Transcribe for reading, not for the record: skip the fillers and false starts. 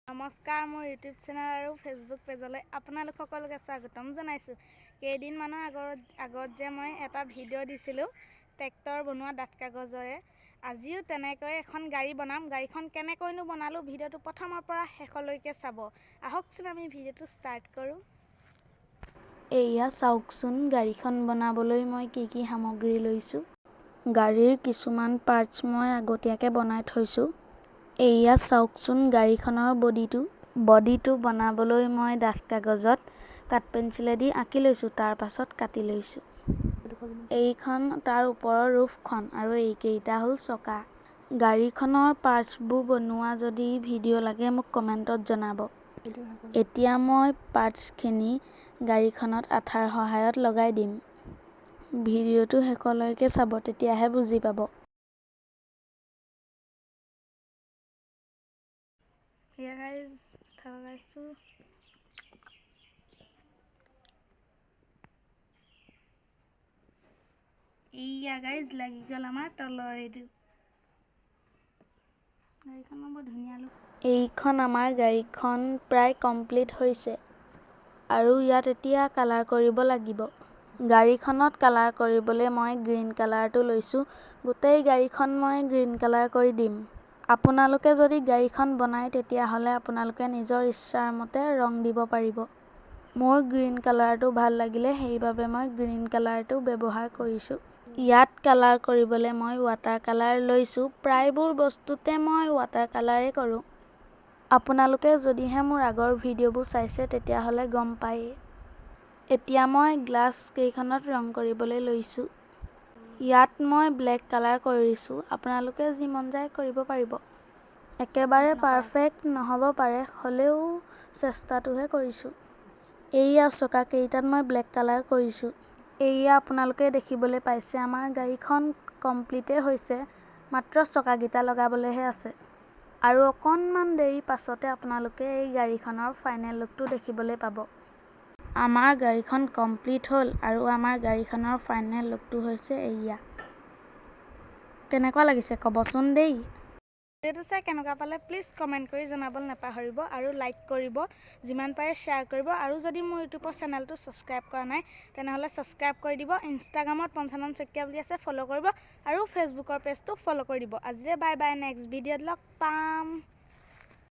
নমস্কাৰ, মোৰ YouTube channel আৰু ফেচবুক পেজলৈ আপোনালোক সকলোকে স্বাগতম জনাইছোঁ। কেইদিনমানৰ আগত যে মই এটা ভিডিঅ' দিছিলোঁ ট্ৰেক্টৰ বনোৱা ডাঠ কাগজৰে। আজিও তেনেকৈ এখন গাড়ী বনাম। গাড়ীখন কেনেকৈনো বনালোঁ ভিডিঅ'টো প্ৰথমৰ পৰা শেষলৈকে চাব। আহকচোন আমি ভিডিঅ'টো ষ্টাৰ্ট কৰোঁ। এয়া চাওকচোন গাড়ীখন বনাবলৈ মই কি কি সামগ্ৰী লৈছোঁ। গাড়ীৰ কিছুমান পাৰ্টছ মই আগতীয়াকৈ বনাই থৈছোঁ। এয়া চাওকচোন গাড়ীখনৰ বডিটো বনাবলৈ মই ডাঠ কাগজত কাঠ পেঞ্চিলেদি আঁকি লৈছোঁ, তাৰ পাছত কাটি লৈছোঁ। এইখন তাৰ ওপৰৰ ৰুফখন আৰু এইকেইটা হ'ল চকা। গাড়ীখনৰ পাৰ্টছবোৰ বনোৱা যদি ভিডিঅ' লাগে মোক কমেণ্টত জনাব। এতিয়া মই পাৰ্টছখিনি গাড়ীখনত আঠাৰ সহায়ত লগাই দিম। ভিডিঅ'টো শেষলৈকে চাব, তেতিয়াহে বুজি পাব। এয়া গাইজ আঠা লগাইছোঁ। এয়া গাইজ লাগি গ'ল আমাৰ তলৰ এইটো। গাড়ীখনৰ বৰ ধুনীয়া লুক। এইখন আমাৰ গাড়ীখন প্ৰায় কমপ্লিট হৈছে আৰু ইয়াত এতিয়া কালাৰ কৰিব লাগিব। গাড়ীখনত কালাৰ কৰিবলৈ মই গ্ৰীণ কালাৰটো লৈছোঁ। গোটেই গাড়ীখন মই গ্ৰীণ কালাৰ কৰি দিম। আপোনালোকে যদি গাড়ীখন বনায় তেতিয়াহ'লে আপোনালোকে নিজৰ ইচ্ছাৰ মতে ৰং দিব পাৰিব। মোৰ গ্ৰীণ কালাৰটো ভাল লাগিলে সেইবাবে মই গ্ৰীণ কালাৰটো ব্যৱহাৰ কৰিছোঁ। ইয়াত কালাৰ কৰিবলৈ মই ৱাটাৰ কালাৰ লৈছোঁ। প্ৰায়বোৰ বস্তুতে মই ৱাটাৰ কালাৰেই কৰোঁ। আপোনালোকে যদিহে মোৰ আগৰ ভিডিঅ'বোৰ চাইছে তেতিয়াহ'লে গম পায়েই। এতিয়া মই গ্লাছ কেইখনত ৰং কৰিবলৈ লৈছোঁ। ইয়াত মই ব্লেক কালাৰ কৰিছোঁ। আপোনালোকে যি মন যায় কৰিব পাৰিব। একেবাৰে পাৰফেক্ট নহ'ব পাৰে, হ'লেও চেষ্টাটোহে কৰিছোঁ। এইয়া চকাকেইটাত মই ব্লেক কালাৰ কৰিছোঁ। এইয়া আপোনালোকে দেখিবলৈ পাইছে আমাৰ গাড়ীখন কমপ্লিটেই হৈছে, মাত্ৰ চকাকেইটা লগাবলৈহে আছে। আৰু অকণমান দেৰি পাছতে আপোনালোকে এই গাড়ীখনৰ ফাইনেল লুকটো দেখিবলৈ পাব। আমাৰ গাড়ীখন কমপ্লিট হ'ল আৰু আমাৰ গাড়ীখনৰ ফাইনেল লুকটো হৈছে এইয়া। কেনেকুৱা লাগিছে ক'বচোন দেই। ভিডিঅ'টো চাই কেনেকুৱা পালে প্লিজ কমেণ্ট কৰি জনাবলৈ নাপাহৰিব আৰু লাইক কৰিব, যিমান পাৰে শ্বেয়াৰ কৰিব আৰু যদি মোৰ ইউটিউবৰ চেনেলটো ছাবস্ক্ৰাইব কৰা নাই তেনেহ'লে ছাবস্ক্ৰাইব কৰি দিব। ইনষ্টাগ্ৰামত পঞ্চানন শইকীয়া বুলি আছে, ফ'ল' কৰিব আৰু ফেচবুকৰ পেজটো ফ'ল' কৰি দিব। আজিলৈ বাই বাই, নেক্সট ভিডিঅ'ত লগ পাম।